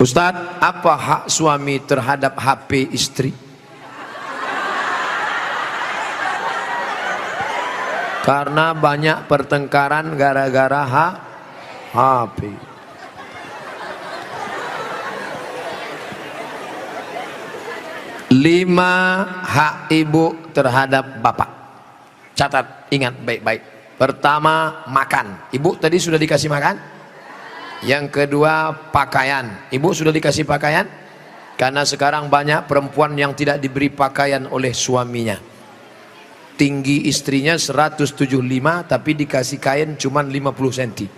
Ustadz, apa hak suami terhadap HP istri? Karena banyak pertengkaran gara-gara HP. Lima hak ibu terhadap bapak. Catat, ingat baik-baik. Pertama, makan. Ibu tadi sudah dikasih makan? Yang kedua, pakaian. Ibu sudah dikasih pakaian? Karena sekarang banyak perempuan yang tidak diberi pakaian oleh suaminya. Tinggi istrinya 175 tapi dikasih kain cuma 50 cm.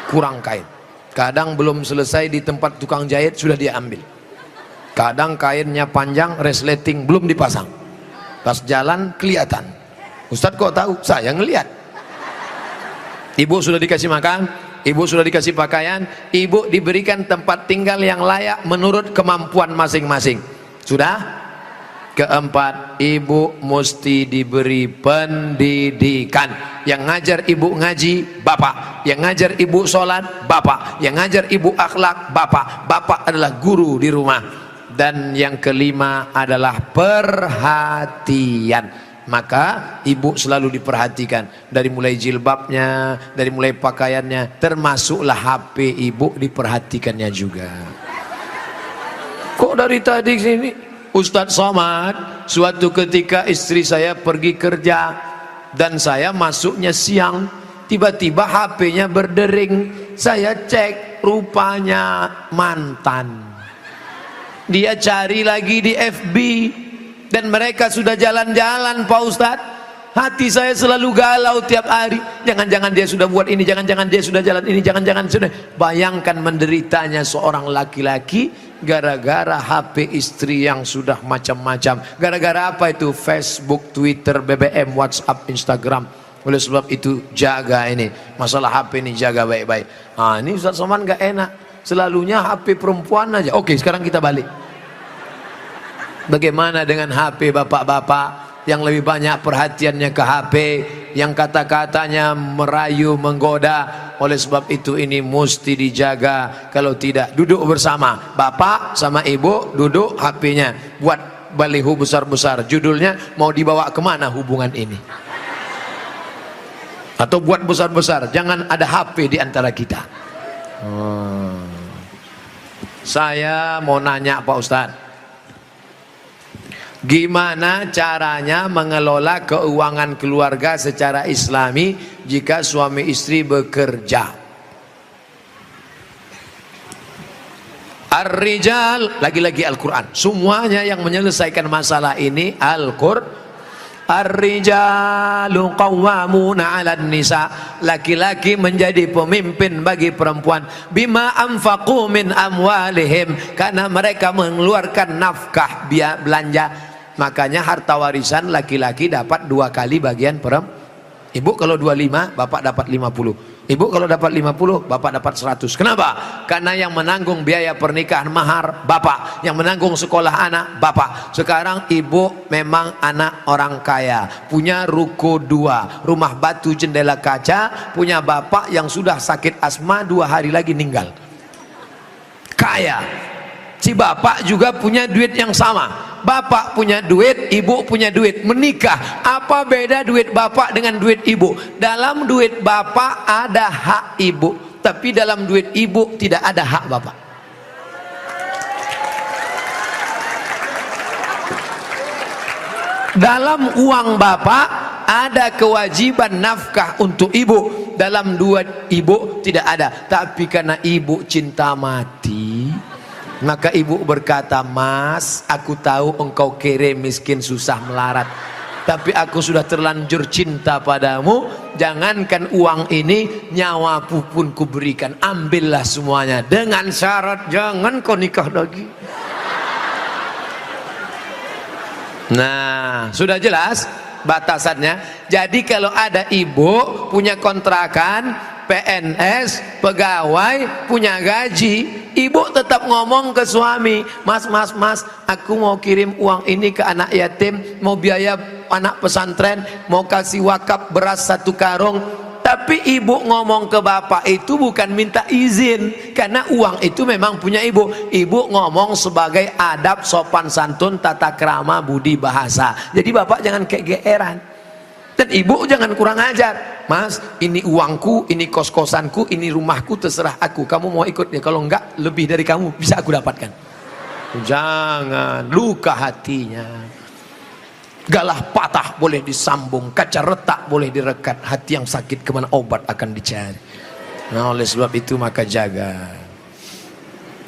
Kurang kain. Kadang belum selesai di tempat tukang jahit sudah dia ambil. Kadang kainnya panjang, resleting belum dipasang. Pas jalan kelihatan. Ustadz kok tahu? Saya ngelihat. Ibu sudah dikasih makan, ibu sudah dikasih pakaian, ibu diberikan tempat tinggal yang layak menurut kemampuan masing-masing. Sudah? Keempat, ibu mesti diberi pendidikan. Yang ngajar ibu ngaji, bapak. Yang ngajar ibu sholat, bapak. Yang ngajar ibu akhlak, bapak. Bapak adalah guru di rumah. Dan yang kelima adalah perhatian. Maka ibu selalu diperhatikan. Dari mulai jilbabnya, dari mulai pakaiannya, termasuklah HP ibu diperhatikannya juga. Kok dari tadi sini Ustadz Somad, suatu ketika istri saya pergi kerja dan saya masuknya siang, tiba-tiba HP-nya berdering. Saya cek, rupanya mantan. Dia cari lagi di FB dan mereka sudah jalan-jalan, Pak Ustadz. Hati saya selalu galau tiap hari. Jangan-jangan dia sudah buat ini, jangan-jangan dia sudah jalan ini, jangan-jangan sudah. Bayangkan menderitanya seorang laki-laki gara-gara HP istri yang sudah macam-macam. Gara-gara apa itu? Facebook, Twitter, BBM, WhatsApp, Instagram. Oleh sebab itu jaga ini. Masalah HP ini jaga baik-baik. Nah, ini Ustadz Somad gak enak. Selalunya HP perempuan aja. Oke, sekarang kita balik. Bagaimana dengan HP bapak-bapak yang lebih banyak perhatiannya ke HP, yang kata-katanya merayu, menggoda? Oleh sebab itu ini mesti dijaga. Kalau tidak, duduk bersama bapak sama ibu, duduk, HP-nya buat baliho besar-besar, judulnya mau dibawa kemana hubungan ini, atau buat besar-besar, jangan ada HP di antara kita. Saya mau nanya Pak Ustadz, gimana caranya mengelola keuangan keluarga secara islami jika suami istri bekerja? Ar-rijal, lagi-lagi Al-Quran. Semuanya yang menyelesaikan masalah ini Al-Quran. Ar-rijalu qawwamuna 'alan nisa. Laki-laki menjadi pemimpin bagi perempuan. Bima anfaqu min amwalihim, karena mereka mengeluarkan nafkah biaya belanja. Makanya harta warisan laki-laki dapat 2 kali bagian perempuan. Ibu kalau 25, bapak dapat 50. Ibu kalau dapat 50, bapak dapat 100. Kenapa? Karena yang menanggung biaya pernikahan mahar bapak, yang menanggung sekolah anak bapak. Sekarang ibu memang anak orang kaya, punya ruko 2, rumah batu jendela kaca, punya bapak yang sudah sakit asma 2 hari lagi meninggal. Kaya. Si bapak juga punya duit yang sama. Bapak punya duit, ibu punya duit, menikah. Apa beda duit bapak dengan duit ibu? Dalam duit bapak ada hak ibu, tapi dalam duit ibu tidak ada hak bapak. Dalam uang bapak ada kewajiban nafkah untuk ibu, dalam duit ibu tidak ada. Tapi karena ibu cinta mati, maka ibu berkata, "Mas, aku tahu engkau kere, miskin, susah, melarat, tapi aku sudah terlanjur cinta padamu. Jangankan uang ini, nyawaku pun kuberikan. Ambillah semuanya, dengan syarat jangan kau nikah lagi." Nah, sudah jelas batasannya. Jadi kalau ada ibu punya kontrakan, PNS, pegawai, punya gaji, ibu tetap ngomong ke suami, "Mas, aku mau kirim uang ini ke anak yatim, mau biaya anak pesantren, mau kasih wakaf beras 1 karung, Tapi ibu ngomong ke bapak itu bukan minta izin, karena uang itu memang punya ibu. Ibu ngomong sebagai adab, sopan santun, tata krama, budi bahasa. Jadi bapak jangan kegeeran. Dan ibu jangan kurang ajar. Mas, ini uangku, ini kos-kosanku, ini rumahku, terserah aku. Kamu mau ikut ya? Kalau enggak, lebih dari kamu bisa aku dapatkan. Jangan, luka hatinya. Galah patah boleh disambung, kaca retak boleh direkat, hati yang sakit kemana obat akan dicari. Nah, oleh sebab itu maka jaga.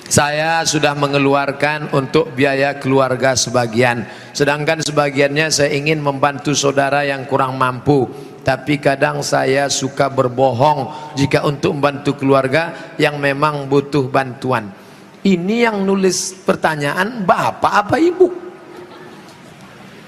Saya sudah mengeluarkan untuk biaya keluarga sebagian, sedangkan sebagiannya saya ingin membantu saudara yang kurang mampu. Tapi kadang saya suka berbohong jika untuk membantu keluarga yang memang butuh bantuan. Ini yang nulis pertanyaan bapak apa ibu?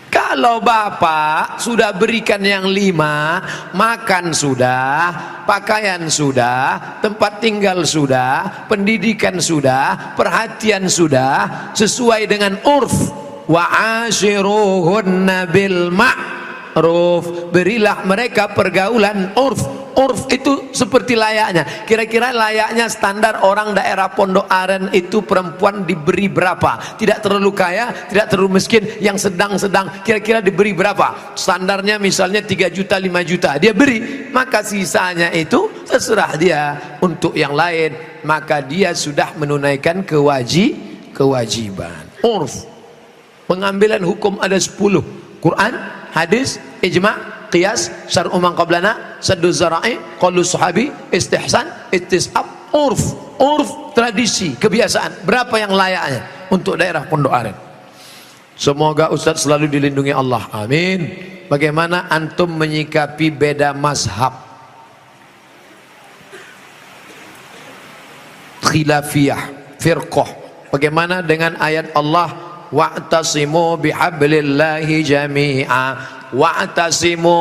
Kalau bapak sudah berikan yang 5, makan sudah, pakaian sudah, tempat tinggal sudah, pendidikan sudah, perhatian sudah, sesuai dengan urf. Wa ashiruhunna bil ma'ruf, berilah mereka pergaulan urf. Urf itu seperti layaknya. Kira-kira layaknya standar orang daerah Pondok Aren itu perempuan diberi berapa? Tidak terlalu kaya, tidak terlalu miskin, yang sedang-sedang. Kira-kira diberi berapa? Standarnya misalnya 3 juta, 5 juta. Dia beri, maka sisanya itu terserah dia untuk yang lain. Maka dia sudah menunaikan kewajiban. Urf. Pengambilan hukum ada 10. Quran, hadis, ijma', qiyas, syar'u man qablana, saddu zara'i, qaulu sahabi, istihsan, istisab, urf. Urf, tradisi, kebiasaan. Berapa yang layaknya untuk daerah Pondok Aren? Semoga Ustaz selalu dilindungi Allah, amin. Bagaimana antum menyikapi beda mazhab, khilafiyah, firqah? Bagaimana dengan ayat Allah, wa'tasimu bihablillahi jami'a, wa'tasimu,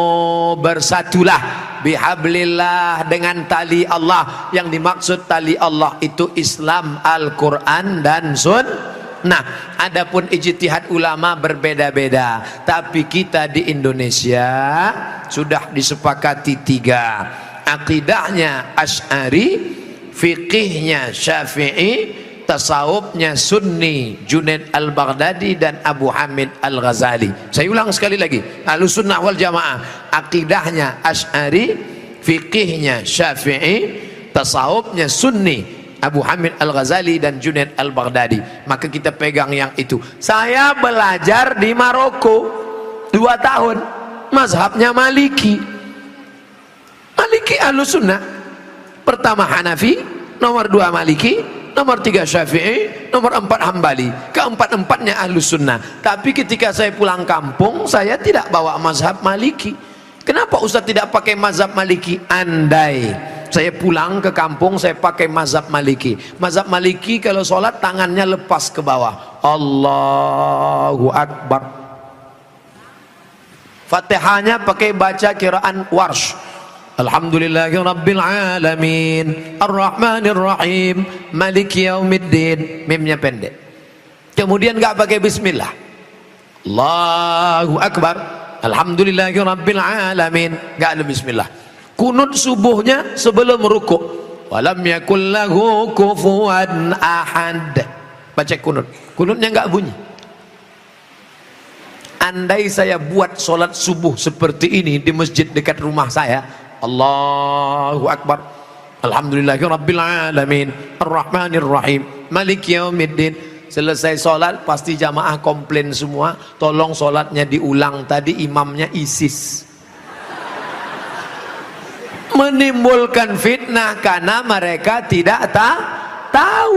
bersatulah, bihablillah, dengan tali Allah. Yang dimaksud tali Allah itu Islam, Al-Quran dan Sunnah. Adapun ijtihad ulama berbeda-beda, tapi kita di Indonesia sudah disepakati 3. Akidahnya Asy'ari, fikihnya Syafi'i, tasawufnya Sunni, Junaid al-Baghdadi dan Abu Hamid al-Ghazali. Saya ulang sekali lagi, Ahlussunnah wal Jamaah akidahnya Asy'ari, fikihnya Syafi'i, tasawufnya Sunni, Abu Hamid al-Ghazali dan Junaid al-Baghdadi. Maka kita pegang yang itu. Saya belajar di Maroko 2 tahun, mazhabnya Maliki. Maliki Ahlussunnah. Pertama Hanafi, nomor 2 Maliki, nomor 3 Syafi'i, nomor 4 Hambali. Keempat-empatnya Ahlussunnah. Tapi ketika saya pulang kampung, saya tidak bawa mazhab Maliki. Kenapa Ustaz tidak pakai mazhab Maliki? Andai saya pulang ke kampung, saya pakai mazhab Maliki. Mazhab Maliki kalau sholat tangannya lepas ke bawah, Allahu Akbar. Fatihahnya pakai baca kiraan Warsh, Alhamdulillahi Rabbil Alamin, Ar-Rahmanir Rahim, Maliki Yaumiddin. Mimnya pendek. Kemudian gak pakai bismillah, Allahu Akbar, Alhamdulillahi Rabbil Alamin, gak ada bismillah. Kunut subuhnya sebelum rukuk, walam yakul lahu kufuwan ahad, baca kunut. Kunutnya gak bunyi. Andai saya buat sholat subuh seperti ini di masjid dekat rumah saya, Allahu Akbar, Alhamdulillahi Rabbil Alamin, Ar-Rahmanir Rahim, Maliki Yaumiddin. Selesai sholat pasti jamaah komplain semua, tolong sholatnya diulang, tadi imamnya ISIS. Menimbulkan fitnah karena mereka tidak tahu.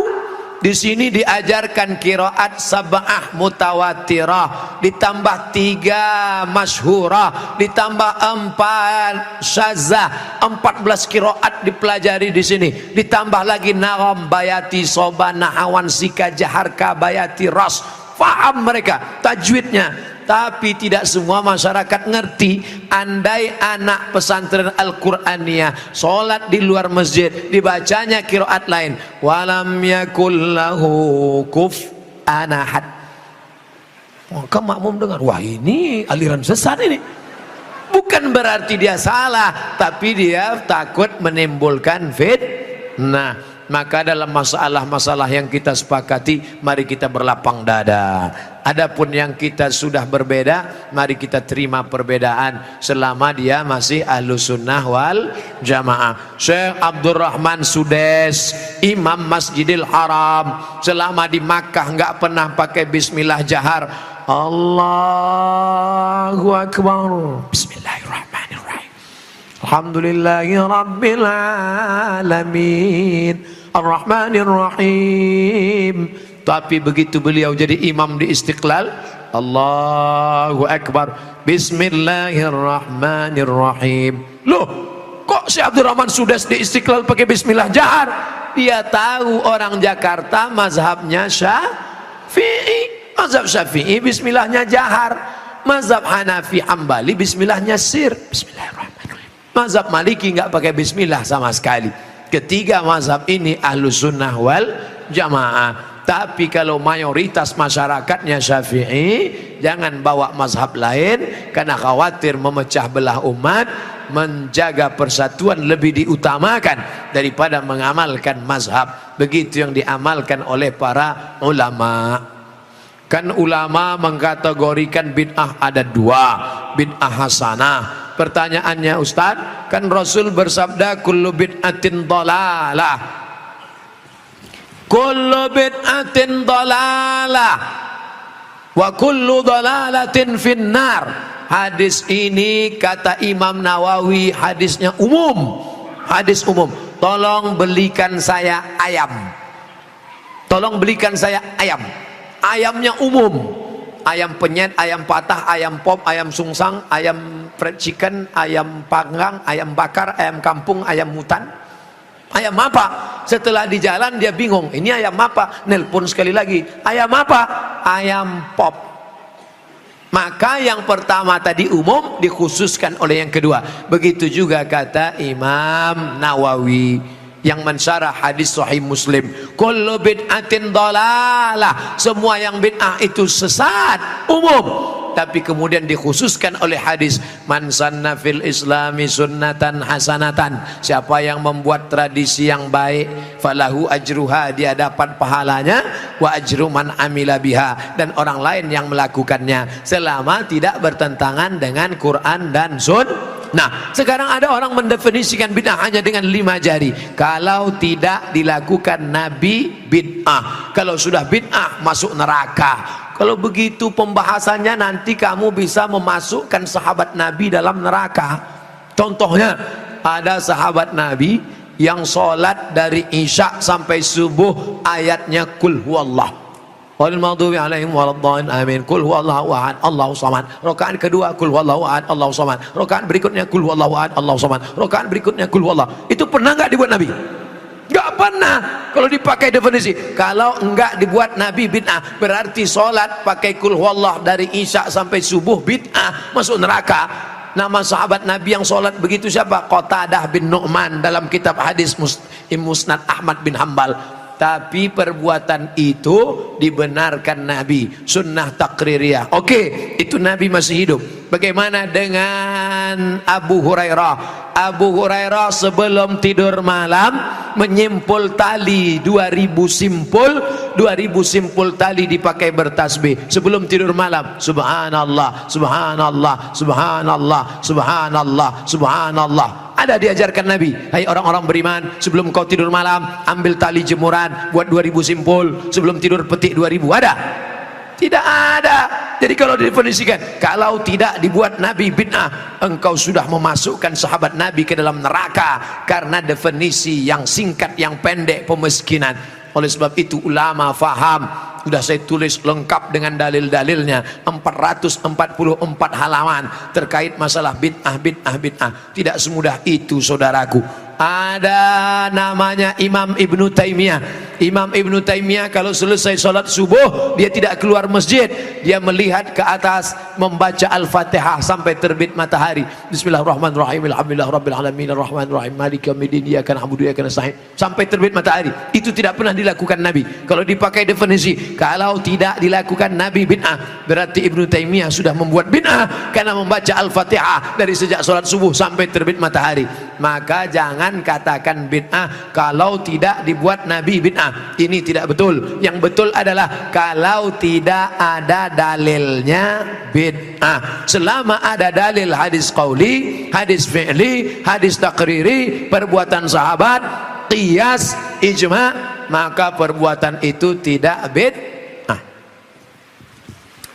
Di sini diajarkan qiraat sab'ah mutawatirah, ditambah 3 masyhurah, ditambah 4 syadzah, 14 qiraat dipelajari di sini. Ditambah lagi nagham, bayati, soba, nahawan, sika, jaharka, bayati, ras. Faham mereka tajwidnya. Tapi tidak semua masyarakat ngerti. Andai anak pesantren Al-Qur'aniyah sholat di luar masjid, dibacanya qiraat lain, walam yakul lahu kufuwan ahad, maka makmum dengar, wah ini aliran sesat ini. Bukan berarti dia salah, tapi dia takut menimbulkan fitnah. Maka dalam masalah-masalah yang kita sepakati, mari kita berlapang dada. Adapun yang kita sudah berbeda, mari kita terima perbedaan selama dia masih Ahlus Sunnah wal Jamaah. Syekh Abdurrahman Sudes, Imam Masjidil Haram, selama di Makkah nggak pernah pakai bismillah jahar. Allahu Akbar. Bismillahirrahmanirrahim. Alhamdulillahi Rabbil Alamin Ar-Rahmanir-Rahim. Tapi begitu beliau jadi imam di Istiqlal, Allahu Akbar, Bismillahirrahmanirrahim. Loh, kok si Abdurrahman Sudes di Istiqlal pakai bismillah jahar? Dia tahu orang Jakarta mazhabnya Syafi'i. Mazhab Syafi'i bismillahnya jahar. Mazhab Hanafi Hambali bismillahnya sir. Bismillahirrahmanirrahim. Mazhab Maliki nggak pakai bismillah sama sekali. Ketiga mazhab ini Ahlus Sunnah wal Jamaah. Tapi kalau mayoritas masyarakatnya Syafi'i, jangan bawa mazhab lain, karena khawatir memecah belah umat. Menjaga persatuan lebih diutamakan daripada mengamalkan mazhab. Begitu yang diamalkan oleh para ulama. Kan ulama mengkategorikan bid'ah ada dua, bid'ah hasanah. Pertanyaannya Ustaz, kan Rasul bersabda kullu bid'atin dhalalah, kullu bid'atin dhalalah wa kullu dhalalatin finnar. Hadis ini kata Imam Nawawi hadisnya umum, hadis umum. Tolong belikan saya ayam, tolong belikan saya ayam. Ayamnya umum, ayam penyet, ayam patah, ayam pop, ayam sungsang, ayam fried chicken, ayam panggang, ayam bakar, ayam kampung, ayam hutan. Ayam apa? Setelah di jalan dia bingung, ini ayam apa? Nelpon sekali lagi, ayam apa? Ayam pop. Maka yang pertama tadi umum dikhususkan oleh yang kedua. Begitu juga kata Imam Nawawi yang mensyarah hadis Sahih Muslim, kullu bid'atin dhalalah, semua yang bid'ah itu sesat, umum. Tapi kemudian dikhususkan oleh hadis man sanna fil islami sunnatan hasanatan, siapa yang membuat tradisi yang baik, falahu ajruha, dia dapat pahalanya, wa ajru man amila biha, dan orang lain yang melakukannya selama tidak bertentangan dengan Quran dan Sunnah. Nah, sekarang ada orang mendefinisikan bid'ah hanya dengan 5 jari. Kalau tidak dilakukan Nabi, bid'ah. Kalau sudah bid'ah, masuk neraka. Kalau begitu pembahasannya, nanti kamu bisa memasukkan sahabat Nabi dalam neraka. Contohnya, ada sahabat Nabi yang sholat dari Isya sampai subuh ayatnya kul huwallah. Wal maghdubi alaihim waladdallin amin. Qul huwallahu ahad Allahu samad. Rakaat kedua qul huwallahu ahad Allahu samad. Rakaat berikutnya qul huwallahu ahad Allahu samad. Rakaat berikutnya qul huwallahu. Itu pernah enggak dibuat Nabi? Enggak pernah. Kalau dipakai definisi, kalau enggak dibuat Nabi bid'ah, berarti salat pakai qul huwallahu dari Isya sampai subuh bid'ah, masuk neraka. Nama sahabat Nabi yang salat begitu siapa? Qatadah bin Nu'man dalam kitab hadis Musnad Ahmad bin Hambal. Tapi perbuatan itu dibenarkan Nabi, sunnah takririyah. Oke, itu Nabi masih hidup. Bagaimana dengan Abu Hurairah? Abu Hurairah sebelum tidur malam menyimpul tali 2000 simpul tali dipakai bertasbih sebelum tidur malam. Subhanallah, subhanallah, subhanallah, subhanallah, subhanallah. Ada diajarkan Nabi, hai orang-orang beriman, sebelum kau tidur malam ambil tali jemuran, buat 2000 simpul, sebelum tidur petik 2000. Ada? Tidak ada. Jadi kalau didefinisikan, kalau tidak dibuat Nabi bid'ah, engkau sudah memasukkan sahabat Nabi ke dalam neraka, karena definisi yang singkat, yang pendek, pemiskinan. Oleh sebab itu ulama faham, sudah saya tulis lengkap dengan dalil-dalilnya, 444 halaman terkait masalah bid'ah. Tidak semudah itu saudaraku. Ada namanya Imam Ibnu Taimiyah. Imam Ibnu Taimiyah kalau selesai sholat subuh dia tidak keluar masjid, dia melihat ke atas membaca Al-Fatihah sampai terbit matahari. Bismillahirrahmanirrahim, alhamdulillahirabbil alamin, arrahmanirrahim, maliki yaumiddin, iyyaka na'budu wa iyyaka nasta'in, sampai terbit matahari. Itu tidak pernah dilakukan Nabi. Kalau dipakai definisi, kalau tidak dilakukan Nabi bid'ah, berarti Ibnu Taimiyah sudah membuat bid'ah karena membaca Al-Fatihah dari sejak sholat subuh sampai terbit matahari. Maka jangan katakan bid'ah kalau tidak dibuat Nabi bid'ah. Ini tidak betul. Yang betul adalah kalau tidak ada dalilnya bid'ah. Selama ada dalil hadis qauli, hadis fi'li, hadis takriri, perbuatan sahabat, qiyas, ijma', maka perbuatan itu tidak bid'ah.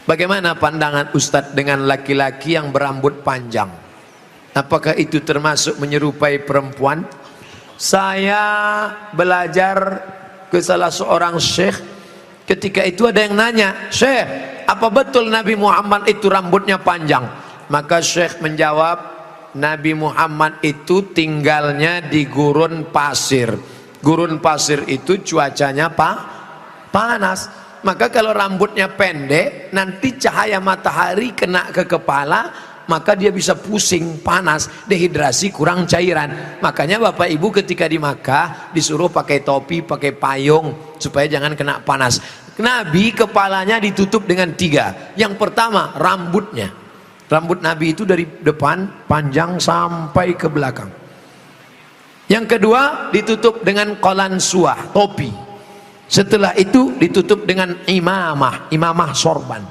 Bagaimana pandangan Ustadz dengan laki-laki yang berambut panjang? Apakah itu termasuk menyerupai perempuan? Saya belajar ke salah seorang syekh. Ketika itu ada yang nanya, "Syekh, apa betul Nabi Muhammad itu rambutnya panjang?" Maka syekh menjawab, Nabi Muhammad itu tinggalnya di gurun pasir. Gurun pasir itu cuacanya panas. Maka kalau rambutnya pendek, nanti cahaya matahari kena ke kepala, maka dia bisa pusing, panas, dehidrasi, kurang cairan. Makanya Bapak Ibu ketika di Makkah disuruh pakai topi, pakai payung supaya jangan kena panas. Nabi kepalanya ditutup dengan 3. Yang pertama rambutnya. Rambut Nabi itu dari depan panjang sampai ke belakang. Yang kedua ditutup dengan qalansuah, topi. Setelah itu ditutup dengan imamah sorban.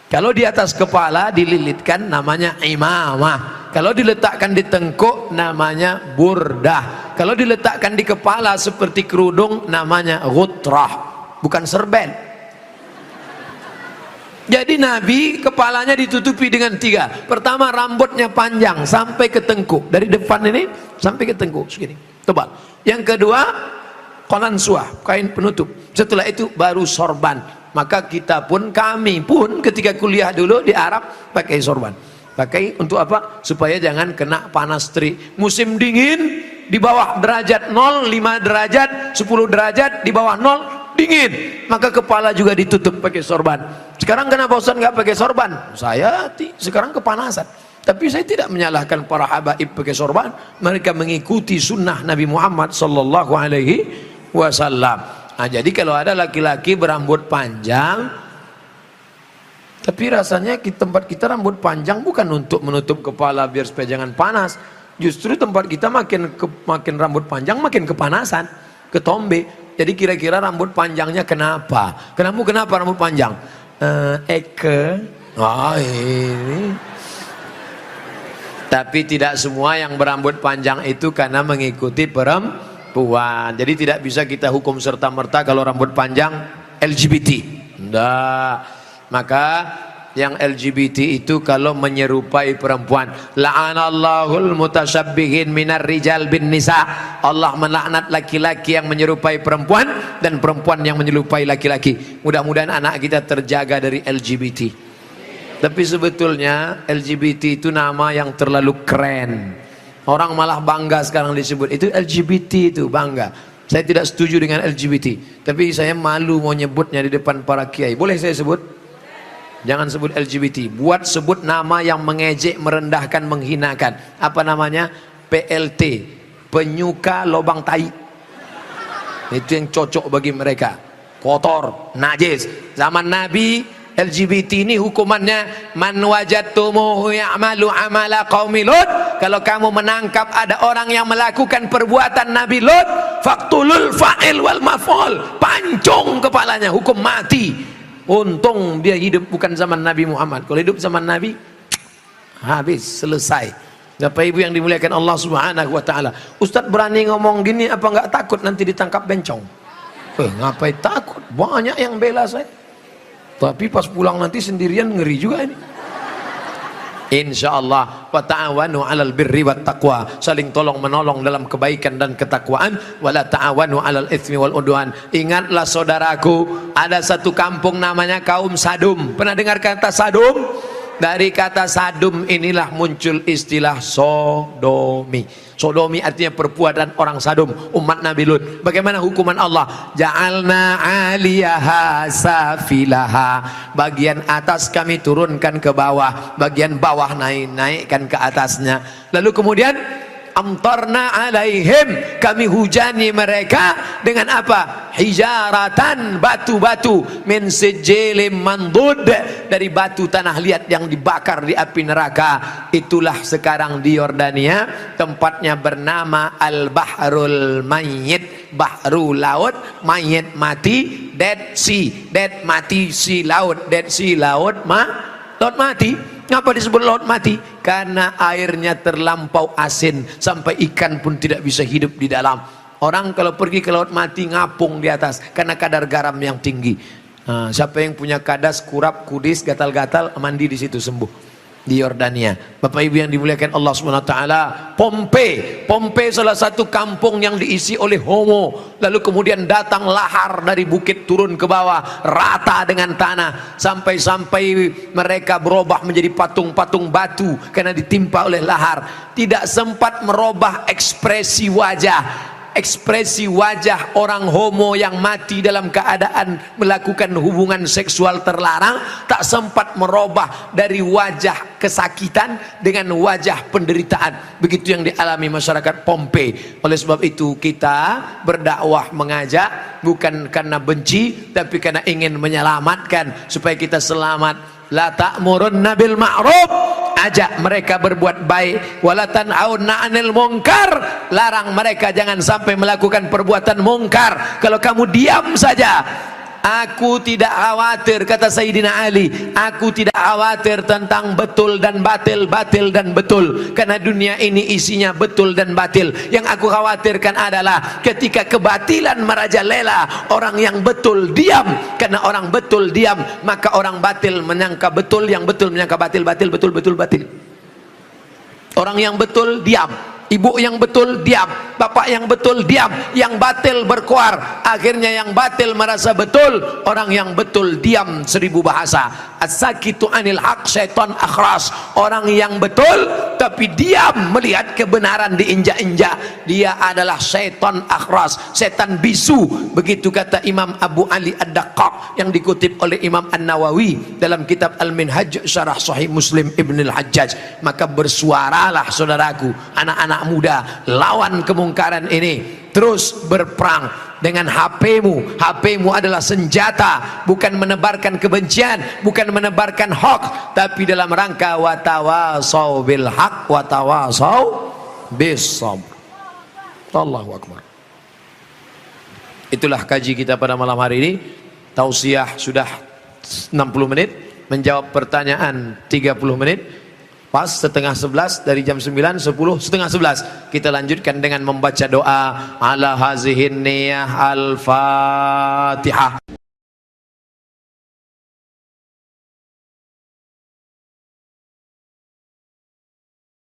Kalau di atas kepala dililitkan namanya imamah. Kalau diletakkan di tengkuk namanya burdah. Kalau diletakkan di kepala seperti kerudung namanya ghutrah, bukan serben. Jadi Nabi kepalanya ditutupi dengan 3. Pertama rambutnya panjang sampai ke tengkuk, dari depan ini sampai ke tengkuk segini, tebal. Yang kedua qalansuah, kain penutup. Setelah itu baru sorban. Maka kita pun, kami pun ketika kuliah dulu di Arab pakai sorban. Pakai untuk apa? Supaya jangan kena panas terik. Musim dingin di bawah derajat 0, 5 derajat, 10 derajat, di bawah 0 dingin. Maka kepala juga ditutup pakai sorban. Sekarang kenapa Ustaz nggak pakai sorban? Saya sekarang kepanasan. Tapi saya tidak menyalahkan para habaib pakai sorban. Mereka mengikuti sunnah Nabi Muhammad sallallahu alaihi wasallam. Nah, jadi kalau ada laki-laki berambut panjang, tapi rasanya di tempat kita rambut panjang bukan untuk menutup kepala biar supaya jangan panas. Justru tempat kita makin rambut panjang makin kepanasan, ketombe. Jadi kira-kira rambut panjangnya kenapa? Kenapa rambut panjang? Ini. Tapi tidak semua yang berambut panjang itu karena mengikuti perempuan. Jadi tidak bisa kita hukum serta-merta kalau rambut panjang LGBT. Enggak. Maka yang LGBT itu kalau menyerupai perempuan, la'anallahul mutasyabbihin minar rijal bin nisa. Allah melaknat laki-laki yang menyerupai perempuan dan perempuan yang menyerupai laki-laki. Mudah-mudahan anak kita terjaga dari LGBT. Tapi sebetulnya LGBT itu nama yang terlalu keren. Orang malah bangga sekarang disebut itu LGBT, itu bangga. Saya tidak setuju dengan LGBT, tapi saya malu mau nyebutnya di depan para kiai. Boleh saya sebut? Jangan sebut LGBT. Buat sebut nama yang mengejek, merendahkan, menghinakan. Apa namanya? PLT, penyuka lobang tai. Itu yang cocok bagi mereka. Kotor, najis. Zaman Nabi LGBT ini hukumannya man wajadtumuhu ya'malu amala qaumi Lut. Kalau kamu menangkap ada orang yang melakukan perbuatan Nabi Lut, faqtulul fa'il wal maf'ul, pancung kepalanya, hukum mati. Untung dia hidup bukan zaman Nabi Muhammad. Kalau hidup zaman Nabi habis, selesai. Bapak Ibu yang dimuliakan Allah Subhanahu wa taala. Ustaz berani ngomong gini apa enggak takut nanti ditangkap bencong? Ngapain takut? Banyak yang bela saya. Tapi pas pulang nanti sendirian ngeri juga ini. Insyaallah wa ta'awanu 'alal birri wat taqwa, saling tolong menolong dalam kebaikan dan ketakwaan, wala ta'awanu 'alal itsmi wal udwan. Ingatlah saudaraku, ada satu kampung namanya kaum Sadum. Pernah dengar kata Sadum? Dari kata sadum inilah muncul istilah sodomi. Sodomi artinya perbuatan orang sadum, umat Nabi Lut. Bagaimana hukuman Allah? Ja'alna 'aliyaha safilaha. Bagian atas kami turunkan ke bawah, bagian bawah naikkan ke atasnya. Lalu kemudian amtarna alaihim, kami hujani mereka dengan apa? Hijaratan, batu-batu, min sijilin mandud, dari batu tanah liat yang dibakar di api neraka. Itulah sekarang di Yordania, tempatnya bernama Al-Bahrul Mayyit, bahru laut, mayit mati, Dead Sea, dead mati, sea laut, Dead Sea laut laut mati. Kenapa disebut laut mati? Karena airnya terlampau asin sampai ikan pun tidak bisa hidup di dalam. Orang kalau pergi ke laut mati ngapung di atas karena kadar garam yang tinggi. Nah, siapa yang punya kadas, kurap, kudis, gatal-gatal, mandi di situ sembuh. Di Yordania. Bapak Ibu yang dimuliakan Allah SWT, Pompei salah satu kampung yang diisi oleh homo. Lalu kemudian datang lahar dari bukit turun ke bawah, rata dengan tanah, sampai-sampai mereka berubah menjadi patung-patung batu karena ditimpa oleh lahar. Tidak sempat merubah ekspresi wajah. Ekspresi wajah orang homo yang mati dalam keadaan melakukan hubungan seksual terlarang tak sempat merubah dari wajah kesakitan dengan wajah penderitaan. Begitu yang dialami masyarakat Pompei. Oleh sebab itu kita berdakwah, mengajak bukan karena benci tapi karena ingin menyelamatkan supaya kita selamat. La ta'murunna bil ma'ruf, ajak mereka berbuat baik. Wala tanhauna 'anil munkar, larang mereka jangan sampai melakukan perbuatan mungkar. Kalau kamu diam saja, aku tidak khawatir, kata Sayyidina Ali, aku tidak khawatir tentang betul dan batil, batil dan betul, karena dunia ini isinya betul dan batil. Yang aku khawatirkan adalah ketika kebatilan merajalela, orang yang betul diam. Karena orang betul diam, maka orang batil menyangka betul, yang betul menyangka batil, batil betul, betul batil. Orang yang betul diam, ibu yang betul diam, bapak yang betul diam, yang batil berkuar. Akhirnya yang batil merasa betul, orang yang betul diam 1000 bahasa. As-sakitu anil haq syaitan akhras. Orang yang betul tapi diam melihat kebenaran diinjak-injak, dia adalah syaitan akhras, setan bisu. Begitu kata Imam Abu Ali Ad-Daqqaq yang dikutip oleh Imam An-Nawawi dalam kitab Al-Minhaj Syarah Sahih Muslim Ibn Al-Hajjaj. Maka bersuaralah saudaraku, anak-anak muda, lawan kemungkaran ini. Terus berperang dengan HP-mu. HP-mu adalah senjata, bukan menebarkan kebencian, bukan menebarkan hoax, tapi dalam rangka watawasau bil haq watawasau bis sabr. Allahu akbar. Itulah kaji kita pada malam hari ini. Tausiah sudah 60 menit, menjawab pertanyaan 30 menit. Pas setengah 11, dari jam 9, 10, setengah 11 kita lanjutkan dengan membaca doa ala hazihin niyah al-fatihah.